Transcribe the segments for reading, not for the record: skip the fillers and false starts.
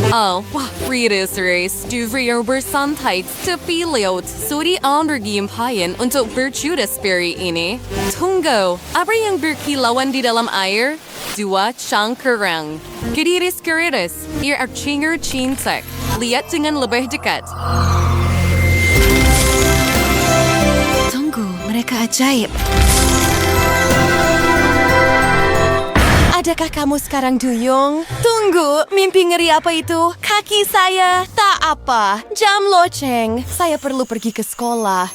Oh, wah, Rita Race, Duvrier bersantai tepi laut. Sudi gimpayan untuk berjudas peri ini. Tunggu, apa yang berkilauan di dalam air? Dua cangkerang. Keriris-keriris, ia arcinger cintek. Lihat dengan lebih dekat. Tunggu, mereka ajaib. Adakah kamu sekarang duyung? Tunggu, mimpi ngeri apa itu? Kaki saya. Tak apa, jam loceng. Saya perlu pergi ke sekolah.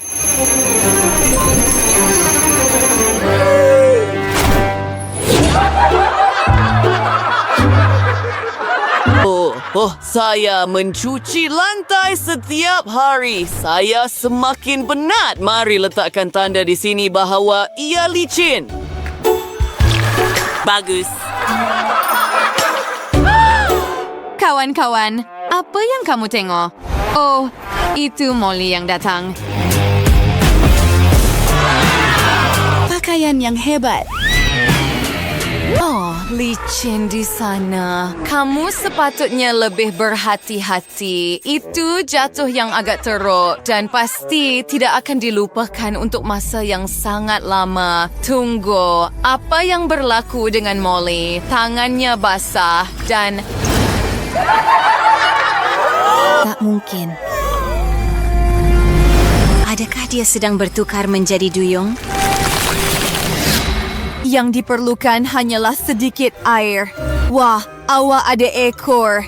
Saya mencuci lantai setiap hari. Saya semakin penat. Mari letakkan tanda di sini bahawa ia licin. Bagus. Kawan-kawan, apa yang kamu tengok? Oh, itu Molly yang datang. Pakaian yang hebat. Oh, licin di sana. Kamu sepatutnya lebih berhati-hati. Itu jatuh yang agak teruk dan pasti tidak akan dilupakan untuk masa yang sangat lama. Tunggu, apa yang berlaku dengan Molly? Tangannya basah dan... Tak mungkin. Adakah dia sedang bertukar menjadi duyung? Yang diperlukan hanyalah sedikit air. Wah, awak ada ekor.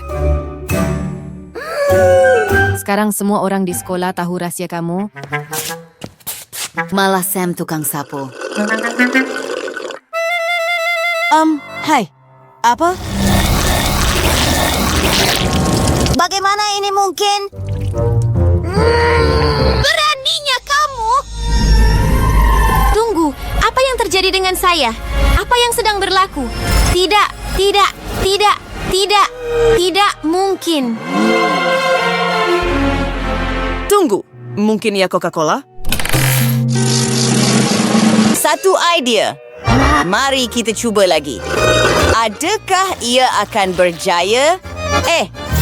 Sekarang semua orang di sekolah tahu rahsia kamu. Malah Sam tukang sapu. Hai. Apa? Bagaimana ini mungkin? Beraninya kamu! Tunggu, apa yang terjadi dengan saya? Apa yang sedang berlaku? Tidak mungkin. Tunggu, mungkin ia Coca-Cola? Satu idea. Mari kita cuba lagi. Adakah ia akan berjaya?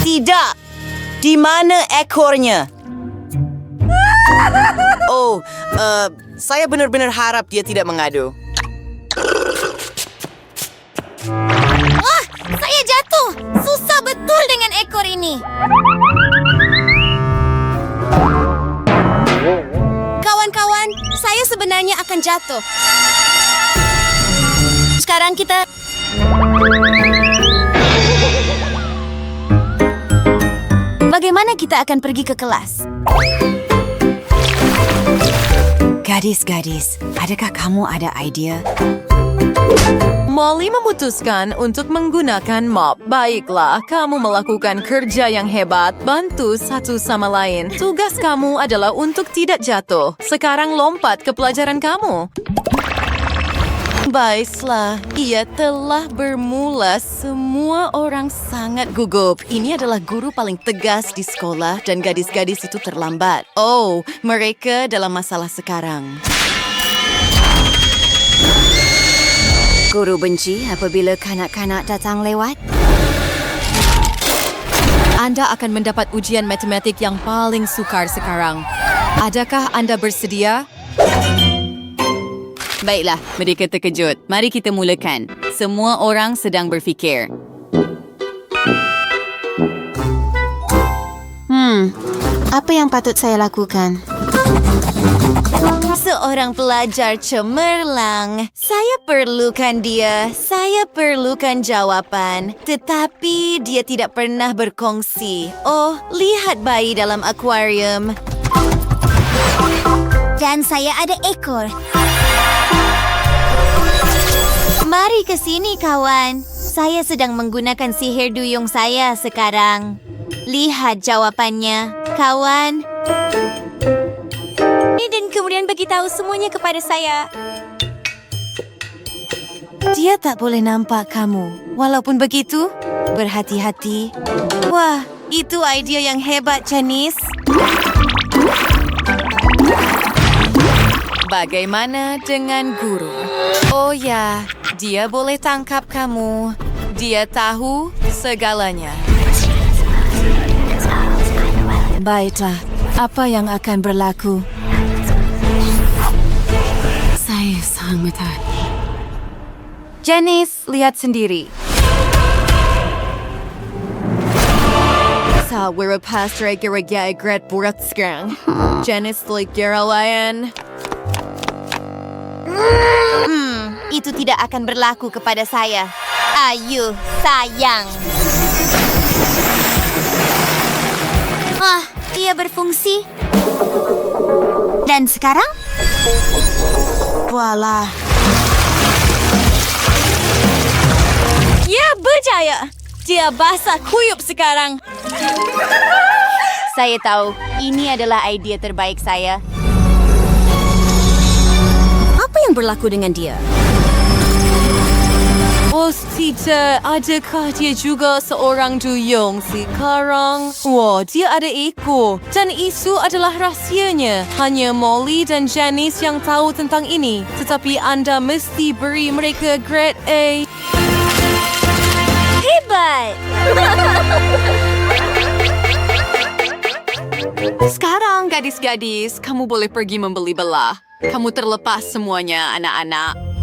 Tidak. Di mana ekornya? Oh, saya benar-benar harap dia tidak mengadu. Wah, saya jatuh. Susah betul dengan ekor ini. Kawan-kawan, saya sebenarnya akan jatuh. Sekarang kita... Bagaimana kita akan pergi ke kelas? Gadis-gadis, adakah kamu ada idea? Molly memutuskan untuk menggunakan mop. Baiklah, kamu melakukan kerja yang hebat. Bantu satu sama lain. Tugas kamu adalah untuk tidak jatuh. Sekarang lompat ke pelajaran kamu. Baiklah, ia telah bermula. Semua orang sangat gugup. Ini adalah guru paling tegas di sekolah dan gadis-gadis itu terlambat. Oh, mereka dalam masalah sekarang. Guru benci apabila kanak-kanak datang lewat? Anda akan mendapat ujian matematik yang paling sukar sekarang. Adakah Anda bersedia? Baiklah, mereka terkejut. Mari kita mulakan. Semua orang sedang berfikir. Apa yang patut saya lakukan? Seorang pelajar cemerlang. Saya perlukan dia. Saya perlukan jawapan. Tetapi dia tidak pernah berkongsi. Oh, lihat bayi dalam akuarium. Dan saya ada ekor. Mari ke sini, kawan. Saya sedang menggunakan sihir duyung saya sekarang. Lihat jawapannya, kawan. Dan kemudian beritahu semuanya kepada saya. Dia tak boleh nampak kamu. Walaupun begitu, berhati-hati. Wah, itu idea yang hebat, Janice. Bagaimana dengan guru? Oh ya, dia boleh tangkap kamu. Dia tahu segalanya. Baiklah, apa yang akan berlaku? Saya sangat Janice, lihat sendiri. Sa wirapas kira-kira agret burat sekarang. Janice kira lain. Itu tidak akan berlaku kepada saya. Ayo, sayang. Ia berfungsi. Dan sekarang? Voila. Ya, berjaya. Dia basah kuyup sekarang. Saya tahu, ini adalah idea terbaik saya. Apa yang berlaku dengan dia? Oh, tidak. Adakah dia juga seorang duyung sekarang? Wah, dia ada ekor. Dan itu adalah rahsianya. Hanya Molly dan Janice yang tahu tentang ini. Tetapi anda mesti beri mereka grade A. Hebat! Sekarang, gadis-gadis, kamu boleh pergi membeli belah. Kamu terlepas semuanya, anak-anak.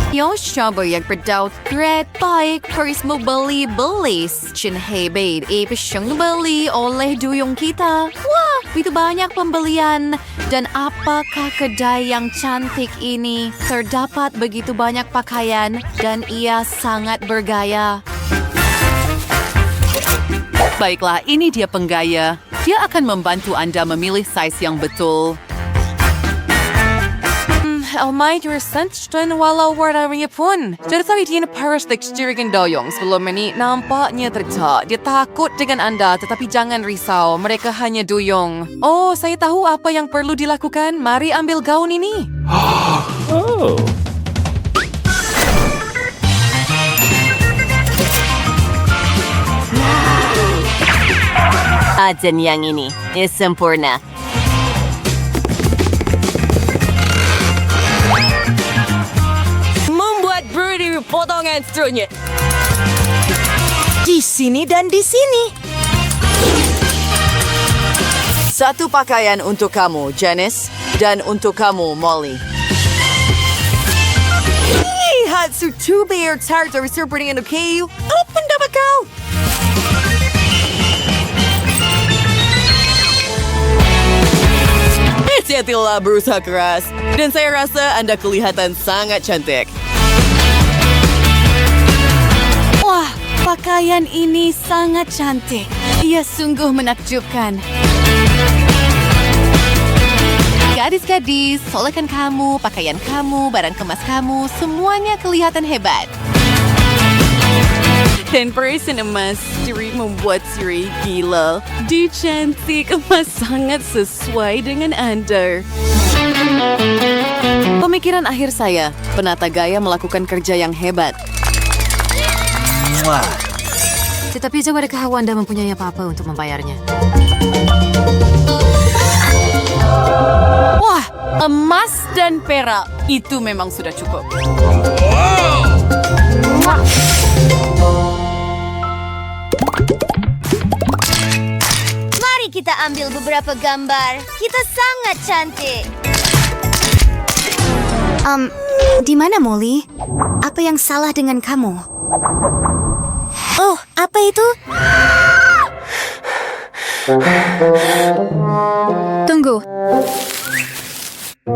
Yung coba yang berdaut great baik Paris mo beli-beli Chinhebade siyang beli oleh duyung kita. Wah, begitu banyak pembelian. Dan apakah kedai yang cantik ini terdapat begitu banyak pakaian dan ia sangat bergaya. Baiklah, ini dia penggaya. Dia akan membantu anda memilih size yang betul. Almay, you're sent dan walau warnanya pun. Jadi sabi dia Paris dikstirikan doyong sebelum ini nampaknya tertak. Dia takut dengan anda tetapi jangan risau. Mereka hanya duyung. Oh, saya tahu apa yang perlu dilakukan. Mari ambil gaun ini. Dan yang ini sempurna. Beri potongan strunnya. Di sini dan di sini. Satu pakaian untuk kamu, Janice, dan untuk kamu, Molly. Lihat su bayar tartar seperti untuk kayu. Open dapat kau. Saya telah berusaha keras, dan saya rasa Anda kelihatan sangat cantik. Wah, pakaian ini sangat cantik. Ia sungguh menakjubkan. Gadis-gadis, solekan kamu, pakaian kamu, barang kemas kamu, semuanya kelihatan hebat. Dan persen emas Siri membuat Siri gila. Dia cantik, emas sangat sesuai dengan anda. Pemikiran akhir saya, penata gaya melakukan kerja yang hebat. Tetapi jangan adakah Wanda mempunyai apa-apa untuk membayarnya? Wah, emas dan perak. Itu memang sudah cukup. Mari kita ambil beberapa gambar. Kita sangat cantik. Di mana Molly? Apa yang salah dengan kamu? Oh, apa itu? Tunggu.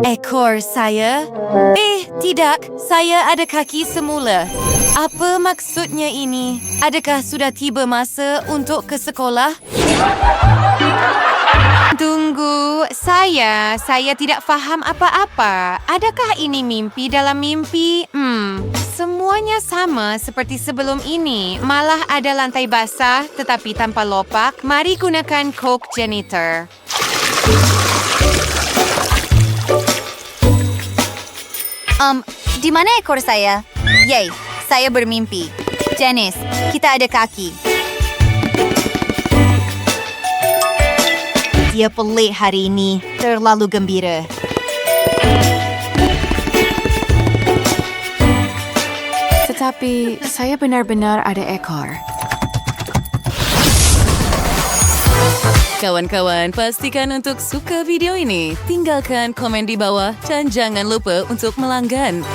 Ekor saya? Tidak. Saya ada kaki semula. Apa maksudnya ini? Adakah sudah tiba masa untuk ke sekolah? Tunggu, saya tidak faham apa-apa. Adakah ini mimpi dalam mimpi? Semuanya sama seperti sebelum ini. Malah ada lantai basah tetapi tanpa lopak. Mari gunakan Coke Janitor. Di mana ekor saya? Yay, saya bermimpi. Janice, kita ada kaki. Dia pelik hari ini. Terlalu gembira. Tetapi saya benar-benar ada ekor. Kawan-kawan, pastikan untuk suka video ini. Tinggalkan komen di bawah dan jangan lupa untuk melanggan.